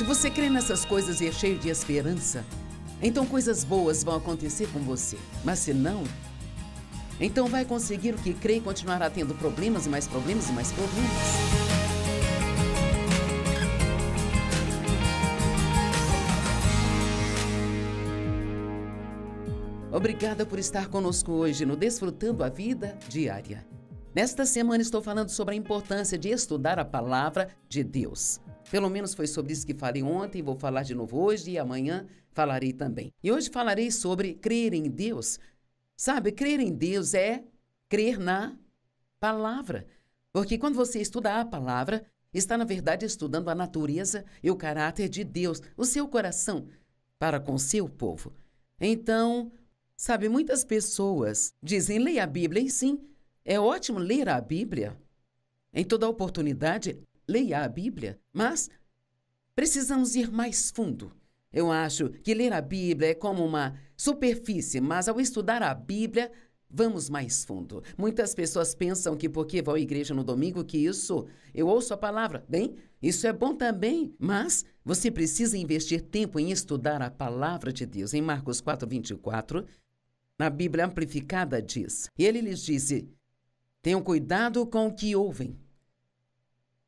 Se você crê nessas coisas e é cheio de esperança, então coisas boas vão acontecer com você. Mas se não, então vai conseguir o que crê e continuará tendo problemas e mais problemas e mais problemas. Obrigada por estar conosco hoje no Desfrutando a Vida Diária. Nesta semana estou falando sobre a importância de estudar a Palavra de Deus. Pelo menos foi sobre isso que falei ontem, vou falar de novo hoje e amanhã falarei também. E hoje falarei sobre crer em Deus. Sabe, crer em Deus é crer na Palavra. Porque quando você estuda a Palavra, está na verdade estudando a natureza e o caráter de Deus, o seu coração, para com seu povo. Então, sabe, muitas pessoas dizem, leia a Bíblia, e sim, é ótimo ler a Bíblia. Em toda oportunidade, leia a Bíblia, mas precisamos ir mais fundo. Eu acho que ler a Bíblia é como uma superfície, mas ao estudar a Bíblia, vamos mais fundo. Muitas pessoas pensam que porque vão à igreja no domingo, que isso, eu ouço a palavra. Bem, isso é bom também, mas você precisa investir tempo em estudar a palavra de Deus. Em Marcos 4:24, na Bíblia Amplificada diz, e ele lhes disse, tenham cuidado com o que ouvem.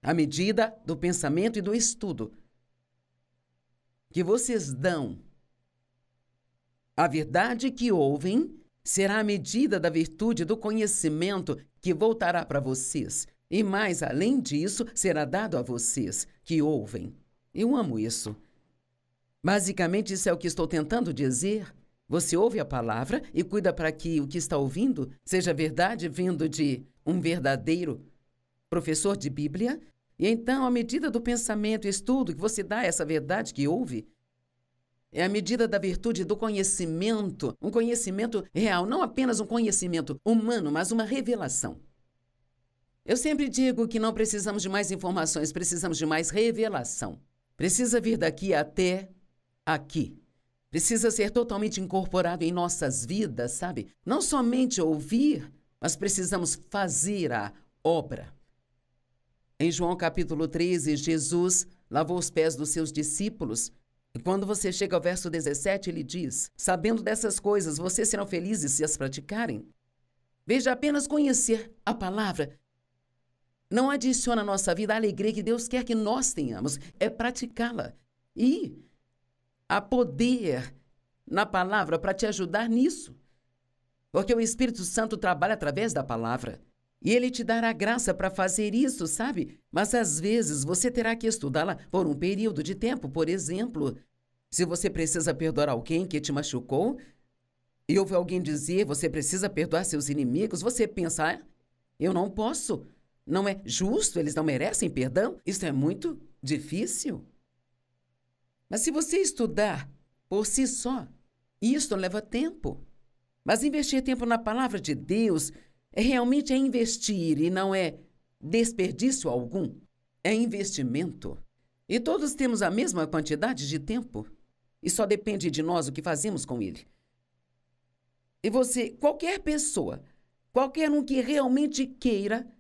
À medida do pensamento e do estudo que vocês dão, a verdade que ouvem será a medida da virtude do conhecimento que voltará para vocês. E mais, além disso, será dado a vocês que ouvem. Eu amo isso. Basicamente, isso é o que estou tentando dizer. Você ouve a palavra e cuida para que o que está ouvindo seja verdade vindo de um verdadeiro professor de Bíblia. E então, à medida do pensamento e estudo que você dá a essa verdade que ouve, é a medida da virtude do conhecimento, um conhecimento real, não apenas um conhecimento humano, mas uma revelação. Eu sempre digo que não precisamos de mais informações, precisamos de mais revelação. Precisa vir daqui até aqui. Precisa ser totalmente incorporado em nossas vidas, sabe? Não somente ouvir, mas precisamos fazer a obra. Em João capítulo 13, Jesus lavou os pés dos seus discípulos. E quando você chega ao verso 17, ele diz, sabendo dessas coisas, vocês serão felizes se as praticarem. Veja, apenas conhecer a palavra não adiciona à nossa vida a alegria que Deus quer que nós tenhamos, é praticá-la. E há poder na palavra para te ajudar nisso. Porque o Espírito Santo trabalha através da palavra. E ele te dará graça para fazer isso, sabe? Mas às vezes você terá que estudá-la por um período de tempo. Por exemplo, se você precisa perdoar alguém que te machucou, e ouve alguém dizer, você precisa perdoar seus inimigos, você pensa, eu não posso, não é justo, eles não merecem perdão? Isso é muito difícil. Mas se você estudar por si só, isso leva tempo. Mas investir tempo na palavra de Deus realmente é investir e não é desperdício algum. É investimento. E todos temos a mesma quantidade de tempo. E só depende de nós o que fazemos com ele. E você, qualquer pessoa, qualquer um que realmente queira,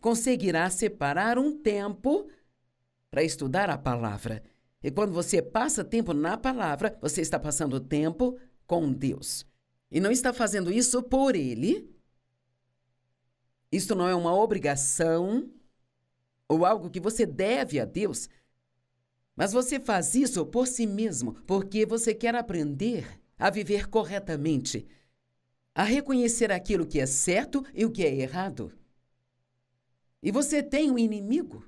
conseguirá separar um tempo para estudar a palavra. E quando você passa tempo na palavra, você está passando tempo com Deus. E não está fazendo isso por ele. Isto não é uma obrigação ou algo que você deve a Deus, mas você faz isso por si mesmo, porque você quer aprender a viver corretamente, a reconhecer aquilo que é certo e o que é errado. E você tem um inimigo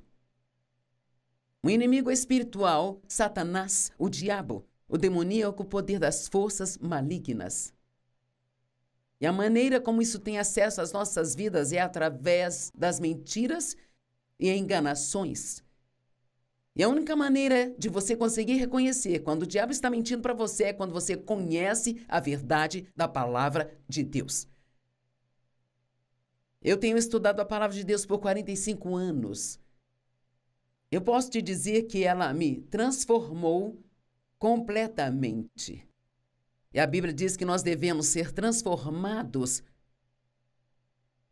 espiritual, Satanás, o diabo, o demoníaco poder das forças malignas. E a maneira como isso tem acesso às nossas vidas é através das mentiras e enganações. E a única maneira de você conseguir reconhecer quando o diabo está mentindo para você é quando você conhece a verdade da palavra de Deus. Eu tenho estudado a palavra de Deus por 45 anos. Eu posso te dizer que ela me transformou completamente. E a Bíblia diz que nós devemos ser transformados.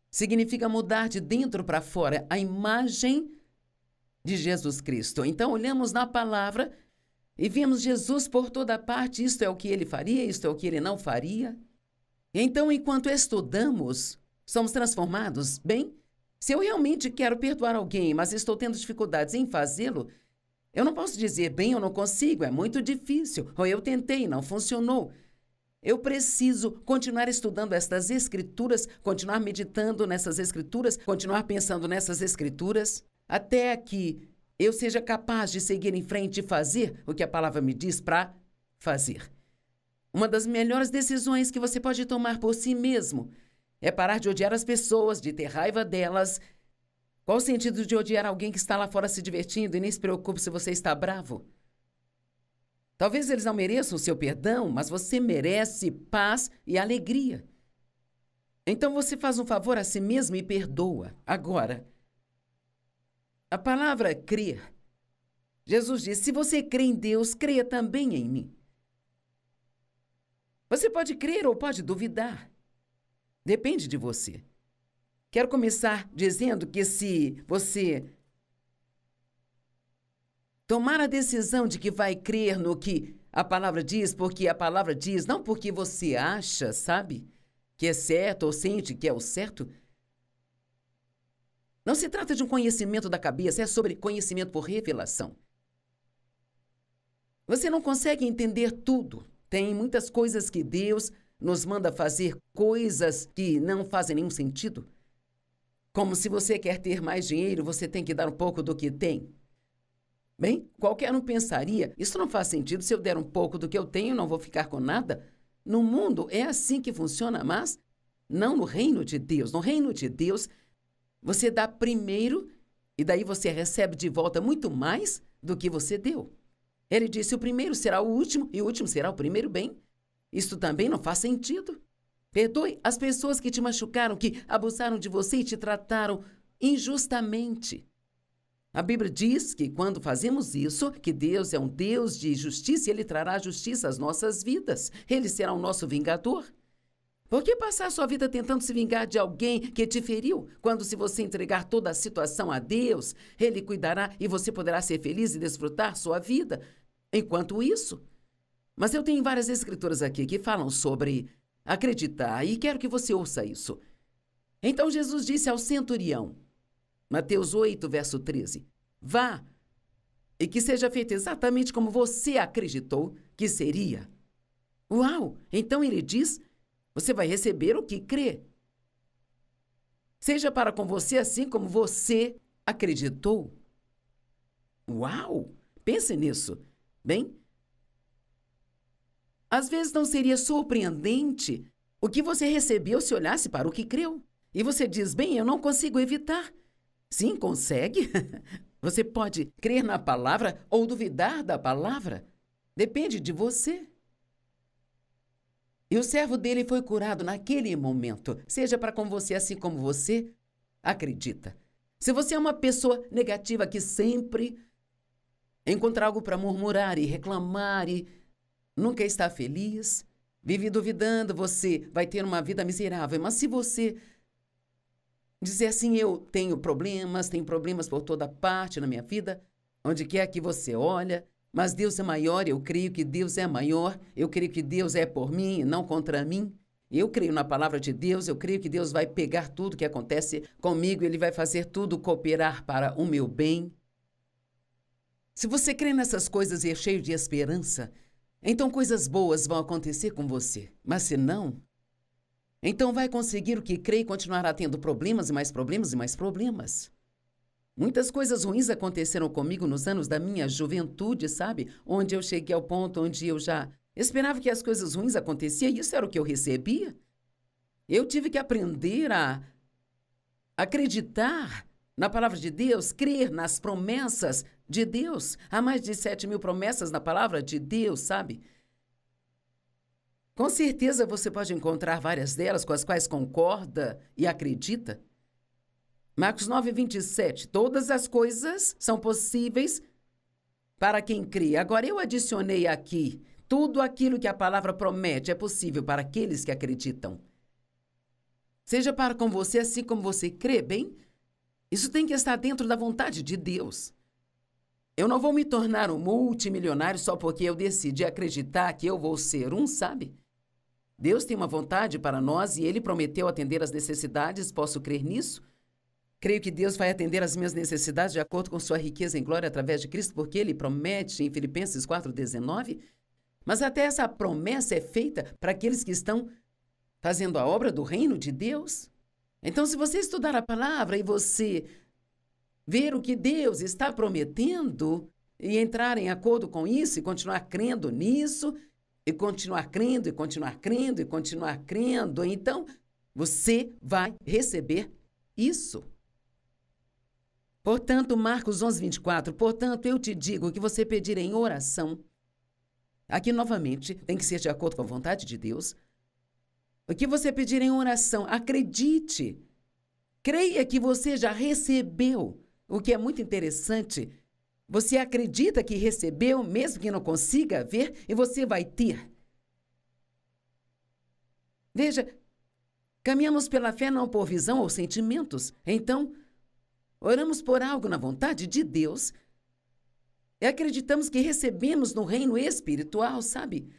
Significa mudar de dentro para fora a imagem de Jesus Cristo. Então, olhamos na palavra e vimos Jesus por toda parte. Isto é o que ele faria, isto é o que ele não faria. Então, enquanto estudamos, somos transformados. Bem, se eu realmente quero perdoar alguém, mas estou tendo dificuldades em fazê-lo, eu não posso dizer, bem, eu não consigo, é muito difícil, ou eu tentei, não funcionou. Eu preciso continuar estudando estas escrituras, continuar meditando nessas escrituras, continuar pensando nessas escrituras, até que eu seja capaz de seguir em frente e fazer o que a palavra me diz para fazer. Uma das melhores decisões que você pode tomar por si mesmo é parar de odiar as pessoas, de ter raiva delas. Qual o sentido de odiar alguém que está lá fora se divertindo e nem se preocupe se você está bravo? Talvez eles não mereçam o seu perdão, mas você merece paz e alegria. Então você faz um favor a si mesmo e perdoa. Agora, a palavra crer. Jesus disse, se você crê em Deus, creia também em mim. Você pode crer ou pode duvidar. Depende de você. Quero começar dizendo que se você tomar a decisão de que vai crer no que a palavra diz, porque a palavra diz, não porque você acha, sabe, que é certo ou sente que é o certo. Não se trata de um conhecimento da cabeça, é sobre conhecimento por revelação. Você não consegue entender tudo. Tem muitas coisas que Deus nos manda fazer, coisas que não fazem nenhum sentido. Como se você quer ter mais dinheiro, você tem que dar um pouco do que tem. Bem, qualquer um pensaria, isso não faz sentido, se eu der um pouco do que eu tenho, não vou ficar com nada. No mundo é assim que funciona, mas não no reino de Deus. No reino de Deus, você dá primeiro e daí você recebe de volta muito mais do que você deu. Ele disse, o primeiro será o último e o último será o primeiro. Bem, isso também não faz sentido. Perdoe as pessoas que te machucaram, que abusaram de você e te trataram injustamente. A Bíblia diz que quando fazemos isso, que Deus é um Deus de justiça e Ele trará justiça às nossas vidas. Ele será o nosso vingador. Por que passar sua vida tentando se vingar de alguém que te feriu? Quando se você entregar toda a situação a Deus, Ele cuidará e você poderá ser feliz e desfrutar sua vida. Enquanto isso... Mas eu tenho várias escrituras aqui que falam sobre acreditar e quero que você ouça isso. Então Jesus disse ao centurião, Mateus 8, verso 13, vá e que seja feito exatamente como você acreditou que seria. Uau! Então ele diz, você vai receber o que crê. Seja para com você assim como você acreditou. Uau! Pense nisso. Bem, às vezes não seria surpreendente o que você recebeu se olhasse para o que creu. E você diz, bem, eu não consigo evitar. Sim, consegue. Você pode crer na palavra ou duvidar da palavra. Depende de você. E o servo dele foi curado naquele momento. Seja para com você assim como você acredita. Se você é uma pessoa negativa que sempre encontra algo para murmurar e reclamar e nunca está feliz, vive duvidando, você vai ter uma vida miserável. Mas se você dizer assim, eu tenho problemas por toda parte na minha vida, onde quer que você olha, mas Deus é maior, eu creio que Deus é maior, eu creio que Deus é por mim e não contra mim. Eu creio na palavra de Deus, eu creio que Deus vai pegar tudo que acontece comigo, Ele vai fazer tudo cooperar para o meu bem. Se você crê nessas coisas e é cheio de esperança, então coisas boas vão acontecer com você. Mas se não, então vai conseguir o que crê e continuará tendo problemas e mais problemas e mais problemas. Muitas coisas ruins aconteceram comigo nos anos da minha juventude, sabe? Onde eu cheguei ao ponto onde eu já esperava que as coisas ruins aconteciam e isso era o que eu recebia. Eu tive que aprender a acreditar na palavra de Deus, crer nas promessas de Deus. Há mais de 7.000 promessas na palavra de Deus, sabe? Com certeza você pode encontrar várias delas com as quais concorda e acredita. Marcos 9, 27. Todas as coisas são possíveis para quem crê. Agora eu adicionei aqui, tudo aquilo que a palavra promete é possível para aqueles que acreditam. Seja para com você assim como você crê, bem? Isso tem que estar dentro da vontade de Deus. Eu não vou me tornar um multimilionário só porque eu decidi acreditar que eu vou ser um, sabe? Deus tem uma vontade para nós e Ele prometeu atender às necessidades. Posso crer nisso? Creio que Deus vai atender às minhas necessidades de acordo com sua riqueza em glória através de Cristo, porque Ele promete em Filipenses 4,19. Mas até essa promessa é feita para aqueles que estão fazendo a obra do reino de Deus. Então, se você estudar a palavra e você ver o que Deus está prometendo e entrar em acordo com isso e continuar crendo nisso, e continuar crendo, e continuar crendo, e continuar crendo, então você vai receber isso. Portanto, Marcos 11:24, portanto, eu te digo que você pedir em oração, aqui novamente tem que ser de acordo com a vontade de Deus, o que você pedir em oração, acredite, creia que você já recebeu, o que é muito interessante. Você acredita que recebeu, mesmo que não consiga ver, e você vai ter. Veja, caminhamos pela fé não por visão ou sentimentos. Então, oramos por algo na vontade de Deus e acreditamos que recebemos no reino espiritual, sabe?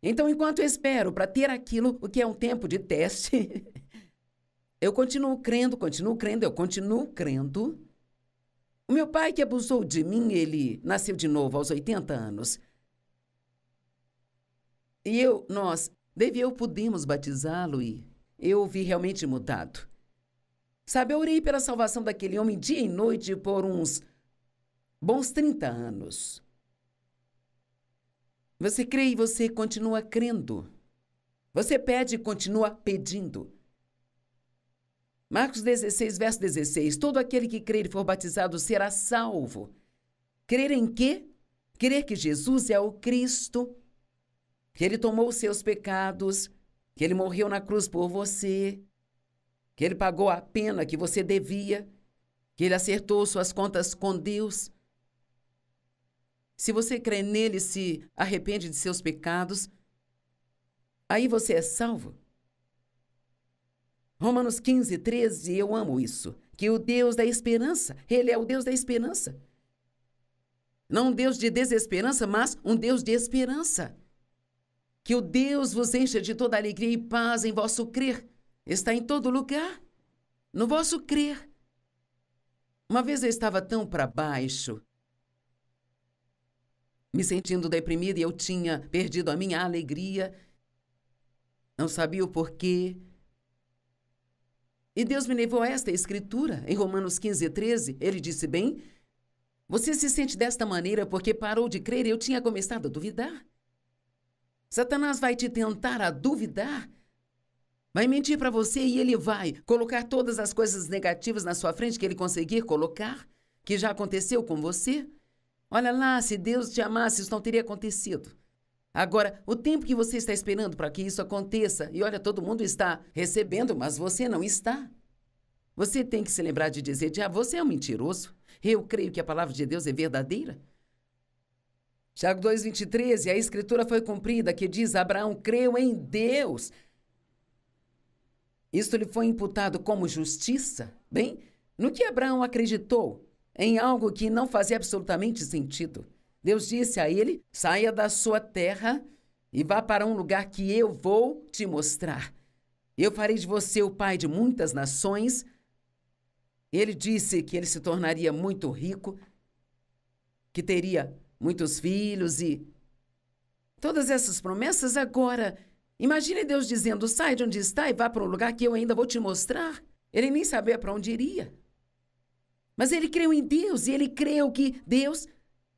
Então, enquanto eu espero para ter aquilo, o que é um tempo de teste, eu continuo crendo, eu continuo crendo. O meu pai que abusou de mim, ele nasceu de novo aos 80 anos. E nós pudemos batizá-lo e eu o vi realmente mudado. Sabe, eu orei pela salvação daquele homem dia e noite por uns bons 30 anos. Você crê e você continua crendo. Você pede e continua pedindo. Marcos 16, verso 16. Todo aquele que crer e for batizado será salvo. Crer em quê? Crer que Jesus é o Cristo, que Ele tomou os seus pecados, que Ele morreu na cruz por você, que Ele pagou a pena que você devia, que Ele acertou suas contas com Deus. Se você crê nele, se arrepende de seus pecados, aí você é salvo. Romanos 15, 13, eu amo isso. Que o Deus da esperança, Ele é o Deus da esperança. Não um Deus de desesperança, mas um Deus de esperança. Que o Deus vos encha de toda alegria e paz em vosso crer. Está em todo lugar, no vosso crer. Uma vez eu estava tão para baixo, me sentindo deprimida e eu tinha perdido a minha alegria. Não sabia o porquê. E Deus me levou a esta escritura, em Romanos 15, 13, ele disse bem, você se sente desta maneira porque parou de crer e eu tinha começado a duvidar. Satanás vai te tentar a duvidar, vai mentir para você e ele vai colocar todas as coisas negativas na sua frente que ele conseguir colocar, que já aconteceu com você. Olha lá, se Deus te amasse, isso não teria acontecido. Agora, o tempo que você está esperando para que isso aconteça, e olha, todo mundo está recebendo, mas você não está. Você tem que se lembrar de dizer, você é um mentiroso. Eu creio que a palavra de Deus é verdadeira. Tiago 2:23, a escritura foi cumprida que diz, Abraão creu em Deus. Isto lhe foi imputado como justiça. Bem, no que Abraão acreditou? Em algo que não fazia absolutamente sentido. Deus disse a ele, saia da sua terra e vá para um lugar que eu vou te mostrar. Eu farei de você o pai de muitas nações. Ele disse que ele se tornaria muito rico, que teria muitos filhos e todas essas promessas. Agora, imagine Deus dizendo, sai de onde está e vá para um lugar que eu ainda vou te mostrar. Ele nem sabia para onde iria. Mas ele creu em Deus e ele creu que Deus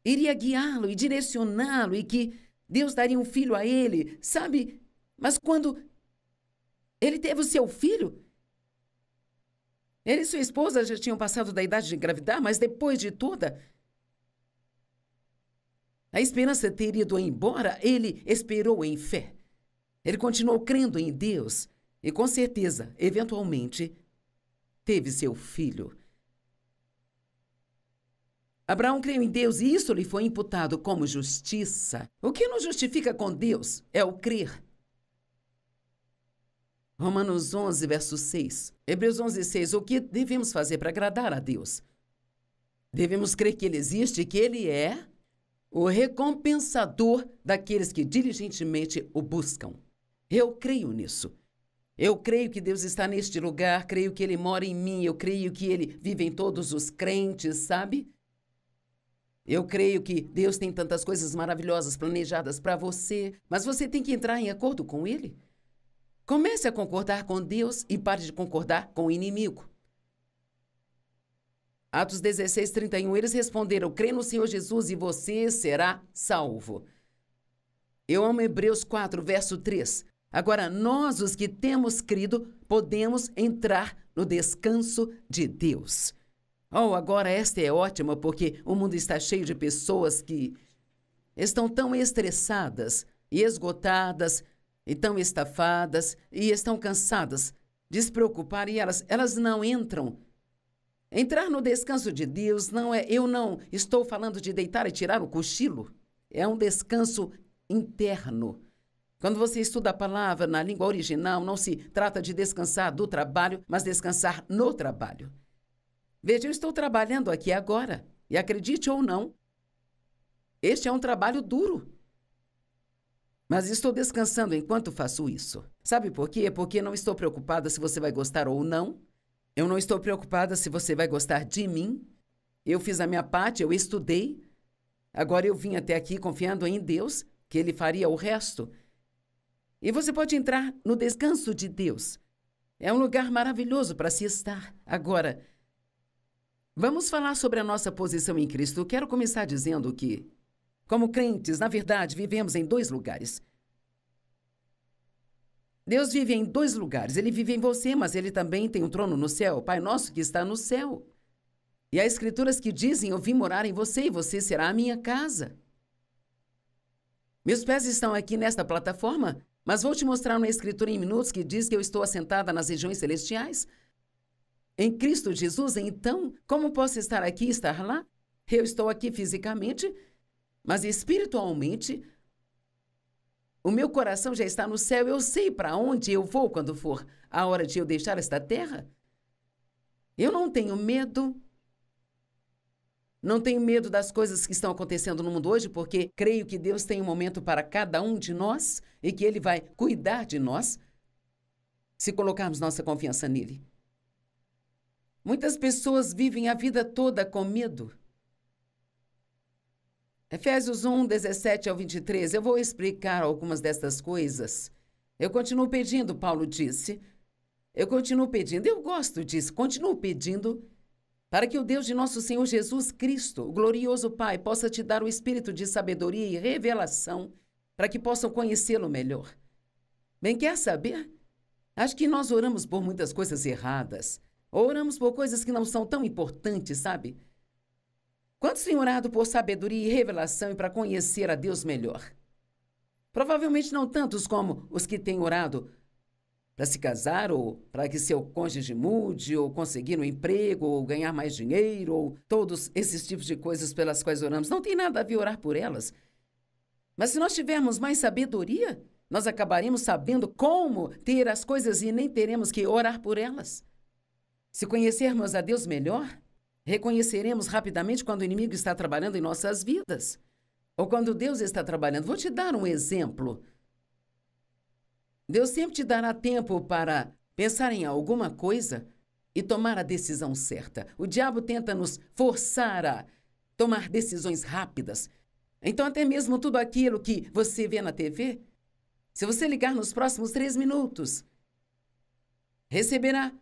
iria guiá-lo e direcioná-lo e que Deus daria um filho a ele, sabe? Mas quando ele teve o seu filho, ele e sua esposa já tinham passado da idade de engravidar, mas depois de toda a esperança ter ido embora, ele esperou em fé. Ele continuou crendo em Deus e, com certeza, eventualmente, teve seu filho. Abraão creu em Deus e isso lhe foi imputado como justiça. O que nos justifica com Deus é o crer. Romanos 11, verso 6. Hebreus 11, 6. O que devemos fazer para agradar a Deus? Devemos crer que Ele existe e que Ele é o recompensador daqueles que diligentemente o buscam. Eu creio nisso. Eu creio que Deus está neste lugar, creio que Ele mora em mim, eu creio que Ele vive em todos os crentes, sabe? Eu creio que Deus tem tantas coisas maravilhosas planejadas para você, mas você tem que entrar em acordo com Ele. Comece a concordar com Deus e pare de concordar com o inimigo. Atos 16, 31, eles responderam: crê no Senhor Jesus e você será salvo. Eu amo Hebreus 4, verso 3. Agora, nós, os que temos crido, podemos entrar no descanso de Deus. Oh, agora esta é ótima, porque o mundo está cheio de pessoas que estão tão estressadas e esgotadas, e tão estafadas, e estão cansadas de se preocupar, e elas não entram. Entrar no descanso de Deus não é... Eu não estou falando de deitar e tirar o cochilo. É um descanso interno. Quando você estuda a palavra na língua original, não se trata de descansar do trabalho, mas descansar no trabalho. Veja, eu estou trabalhando aqui agora, e acredite ou não, este é um trabalho duro. Mas estou descansando enquanto faço isso. Sabe por quê? Porque não estou preocupada se você vai gostar ou não. Eu não estou preocupada se você vai gostar de mim. Eu fiz a minha parte, eu estudei. Agora eu vim até aqui confiando em Deus, que Ele faria o resto. E você pode entrar no descanso de Deus. É um lugar maravilhoso para se estar. Agora, vamos falar sobre a nossa posição em Cristo. Eu quero começar dizendo que, como crentes, na verdade, vivemos em dois lugares. Deus vive em dois lugares. Ele vive em você, mas Ele também tem um trono no céu, o Pai Nosso que está no céu. E há escrituras que dizem: eu vim morar em você e você será a minha casa. Meus pés estão aqui nesta plataforma, mas vou te mostrar uma escritura em minutos que diz que eu estou assentada nas regiões celestiais. Em Cristo Jesus, então, como posso estar aqui e estar lá? Eu estou aqui fisicamente, mas espiritualmente, o meu coração já está no céu. Eu sei para onde eu vou quando for a hora de eu deixar esta terra. Eu não tenho medo. Não tenho medo das coisas que estão acontecendo no mundo hoje, porque creio que Deus tem um momento para cada um de nós e que Ele vai cuidar de nós se colocarmos nossa confiança nele. Muitas pessoas vivem a vida toda com medo. Efésios 1, 17 ao 23, eu vou explicar algumas destas coisas. Eu continuo pedindo, Paulo disse. Eu continuo pedindo, eu gosto disso, continuo pedindo para que o Deus de nosso Senhor Jesus Cristo, o glorioso Pai, possa te dar o espírito de sabedoria e revelação para que possam conhecê-lo melhor. Bem, quer saber? Acho que nós oramos por muitas coisas erradas. Oramos por coisas que não são tão importantes, sabe? Quantos têm orado por sabedoria e revelação e para conhecer a Deus melhor? Provavelmente não tantos como os que têm orado para se casar, ou para que seu cônjuge mude, ou conseguir um emprego, ou ganhar mais dinheiro, ou todos esses tipos de coisas pelas quais oramos. Não tem nada a ver orar por elas. Mas se nós tivermos mais sabedoria, nós acabaremos sabendo como ter as coisas e nem teremos que orar por elas. Se conhecermos a Deus melhor, reconheceremos rapidamente quando o inimigo está trabalhando em nossas vidas, ou quando Deus está trabalhando. Vou te dar um exemplo. Deus sempre te dará tempo para pensar em alguma coisa e tomar a decisão certa. O diabo tenta nos forçar a tomar decisões rápidas. Então, até mesmo tudo aquilo que você vê na TV, se você ligar nos próximos 3 minutos, receberá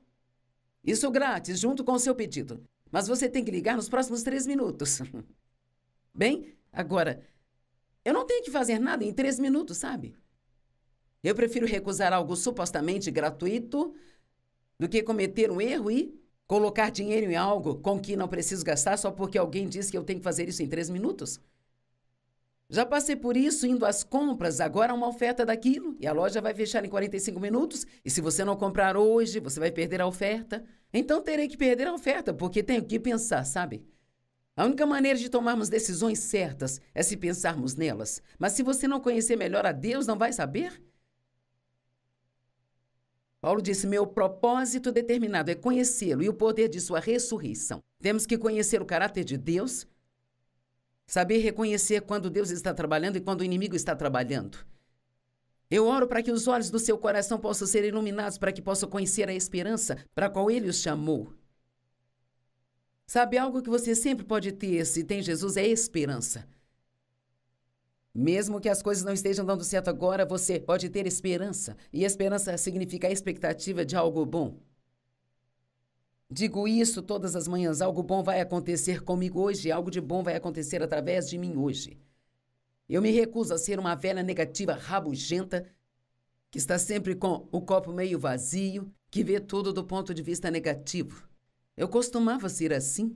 isso grátis, junto com o seu pedido. Mas você tem que ligar nos próximos 3 minutos. Bem, agora, eu não tenho que fazer nada em 3 minutos, sabe? Eu prefiro recusar algo supostamente gratuito do que cometer um erro e colocar dinheiro em algo com que não preciso gastar só porque alguém disse que eu tenho que fazer isso em 3 minutos. Já passei por isso indo às compras, agora há uma oferta daquilo e a loja vai fechar em 45 minutos e se você não comprar hoje, você vai perder a oferta. Então terei que perder a oferta porque tenho que pensar, sabe? A única maneira de tomarmos decisões certas é se pensarmos nelas. Mas se você não conhecer melhor a Deus, não vai saber? Paulo disse: meu propósito determinado é conhecê-lo e o poder de sua ressurreição. Temos que conhecer o caráter de Deus, saber reconhecer quando Deus está trabalhando e quando o inimigo está trabalhando. Eu oro para que os olhos do seu coração possam ser iluminados, para que possam conhecer a esperança para a qual Ele os chamou. Sabe, algo que você sempre pode ter se tem Jesus é esperança. Mesmo que as coisas não estejam dando certo agora, você pode ter esperança. E esperança significa a expectativa de algo bom. Digo isso todas as manhãs: algo bom vai acontecer comigo hoje, algo de bom vai acontecer através de mim hoje. Eu me recuso a ser uma velha negativa rabugenta, que está sempre com o copo meio vazio, que vê tudo do ponto de vista negativo. Eu costumava ser assim.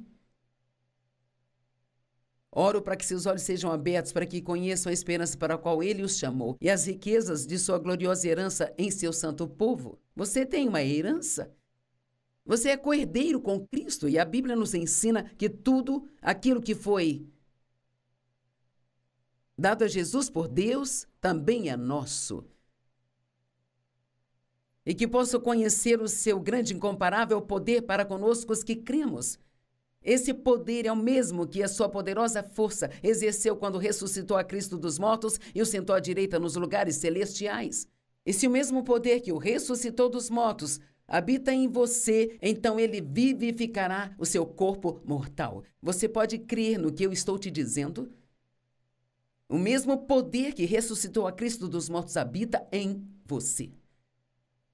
Oro para que seus olhos sejam abertos, para que conheçam a esperança para a qual Ele os chamou e as riquezas de sua gloriosa herança em seu santo povo. Você tem uma herança. Você é co-herdeiro com Cristo e a Bíblia nos ensina que tudo aquilo que foi dado a Jesus por Deus também é nosso. E que possam conhecer o seu grande e incomparável poder para conosco os que cremos. Esse poder é o mesmo que a sua poderosa força exerceu quando ressuscitou a Cristo dos mortos e o sentou à direita nos lugares celestiais. E se o mesmo poder que o ressuscitou dos mortos habita em você, então ele vivificará o seu corpo mortal. Você pode crer no que eu estou te dizendo? O mesmo poder que ressuscitou a Cristo dos mortos habita em você.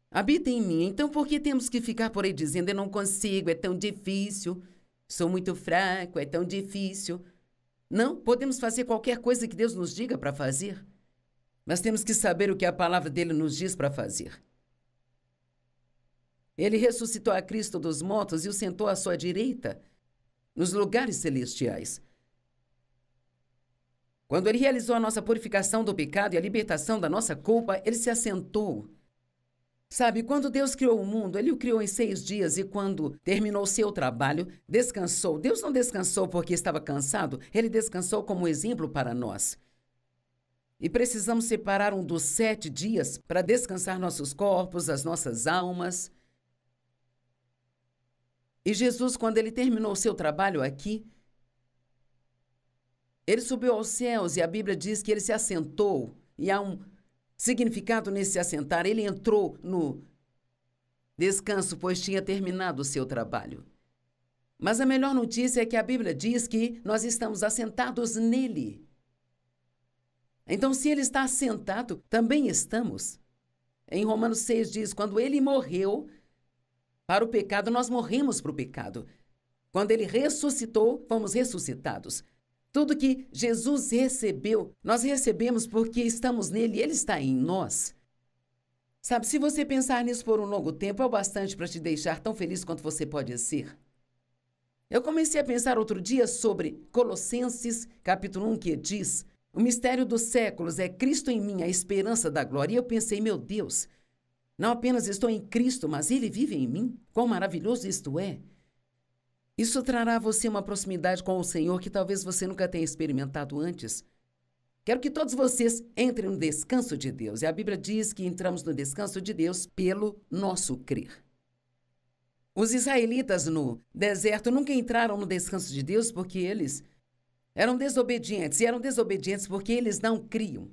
Habita em mim. Então por que temos que ficar por aí dizendo: eu não consigo, é tão difícil, sou muito fraco, é tão difícil? Não, podemos fazer qualquer coisa que Deus nos diga para fazer. Mas temos que saber o que a palavra dele nos diz para fazer. Ele ressuscitou a Cristo dos mortos e o sentou à sua direita, nos lugares celestiais. Quando ele realizou a nossa purificação do pecado e a libertação da nossa culpa, ele se assentou. Sabe, quando Deus criou o mundo, ele o criou em 6 dias e quando terminou o seu trabalho, descansou. Deus não descansou porque estava cansado, ele descansou como exemplo para nós. E precisamos separar um dos 7 dias para descansar nossos corpos, as nossas almas. E Jesus, quando ele terminou o seu trabalho aqui, ele subiu aos céus e a Bíblia diz que ele se assentou. E há um significado nesse assentar. Ele entrou no descanso, pois tinha terminado o seu trabalho. Mas a melhor notícia é que a Bíblia diz que nós estamos assentados nele. Então, se ele está assentado, também estamos. Em Romanos 6 diz: quando ele morreu para o pecado, nós morremos para o pecado. Quando ele ressuscitou, fomos ressuscitados. Tudo que Jesus recebeu, nós recebemos porque estamos nele e ele está em nós. Sabe, se você pensar nisso por um longo tempo, é o bastante para te deixar tão feliz quanto você pode ser. Eu comecei a pensar outro dia sobre Colossenses, capítulo 1, que diz: o mistério dos séculos é Cristo em mim, a esperança da glória. E eu pensei: meu Deus, não apenas estou em Cristo, mas ele vive em mim. Quão maravilhoso isto é! Isso trará a você uma proximidade com o Senhor que talvez você nunca tenha experimentado antes. Quero que todos vocês entrem no descanso de Deus. E a Bíblia diz que entramos no descanso de Deus pelo nosso crer. Os israelitas no deserto nunca entraram no descanso de Deus porque eles eram desobedientes. E eram desobedientes porque eles não criam.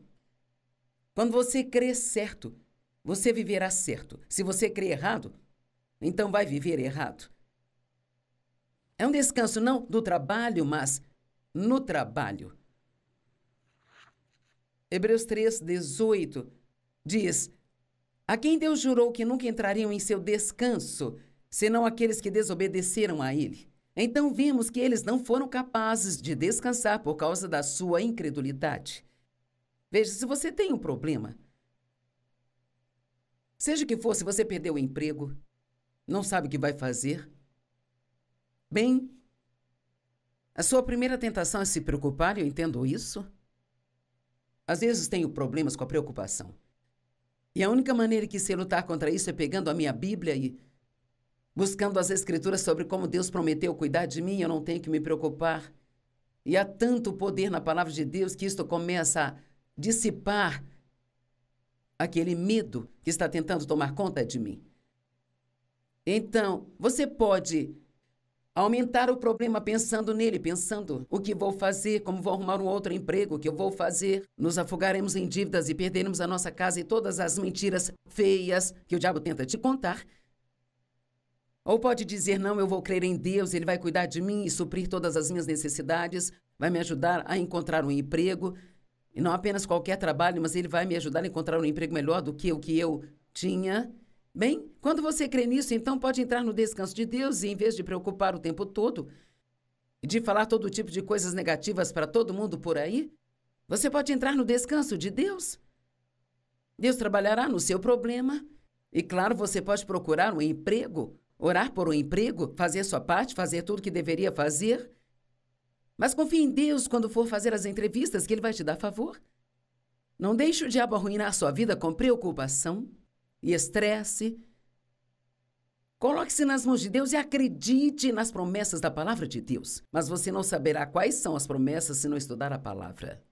Quando você crê certo, você viverá certo. Se você crê errado, então vai viver errado. É um descanso não do trabalho, mas no trabalho. Hebreus 3:18 diz: a quem Deus jurou que nunca entrariam em seu descanso, senão aqueles que desobedeceram a ele. Então vimos que eles não foram capazes de descansar por causa da sua incredulidade. Veja, se você tem um problema, seja o que for, se você perdeu o emprego, não sabe o que vai fazer, bem, a sua primeira tentação é se preocupar, e eu entendo isso. Às vezes tenho problemas com a preocupação. E a única maneira que sei lutar contra isso é pegando a minha Bíblia e buscando as Escrituras sobre como Deus prometeu cuidar de mim, eu não tenho que me preocupar. E há tanto poder na palavra de Deus que isto começa a dissipar aquele medo que está tentando tomar conta de mim. Então, você pode aumentar o problema pensando nele, pensando o que vou fazer, como vou arrumar um outro emprego, o que eu vou fazer. Nos afogaremos em dívidas e perderemos a nossa casa e todas as mentiras feias que o diabo tenta te contar. Ou pode dizer, não, eu vou crer em Deus, Ele vai cuidar de mim e suprir todas as minhas necessidades, vai me ajudar a encontrar um emprego, e não apenas qualquer trabalho, mas Ele vai me ajudar a encontrar um emprego melhor do que o que eu tinha. Bem, quando você crê nisso, então pode entrar no descanso de Deus e, em vez de preocupar o tempo todo, de falar todo tipo de coisas negativas para todo mundo por aí, você pode entrar no descanso de Deus. Deus trabalhará no seu problema. E, claro, você pode procurar um emprego, orar por um emprego, fazer sua parte, fazer tudo que deveria fazer. Mas confie em Deus quando for fazer as entrevistas, que Ele vai te dar favor. Não deixe o diabo arruinar sua vida com preocupação e estresse. Coloque-se nas mãos de Deus e acredite nas promessas da palavra de Deus. Mas você não saberá quais são as promessas se não estudar a palavra.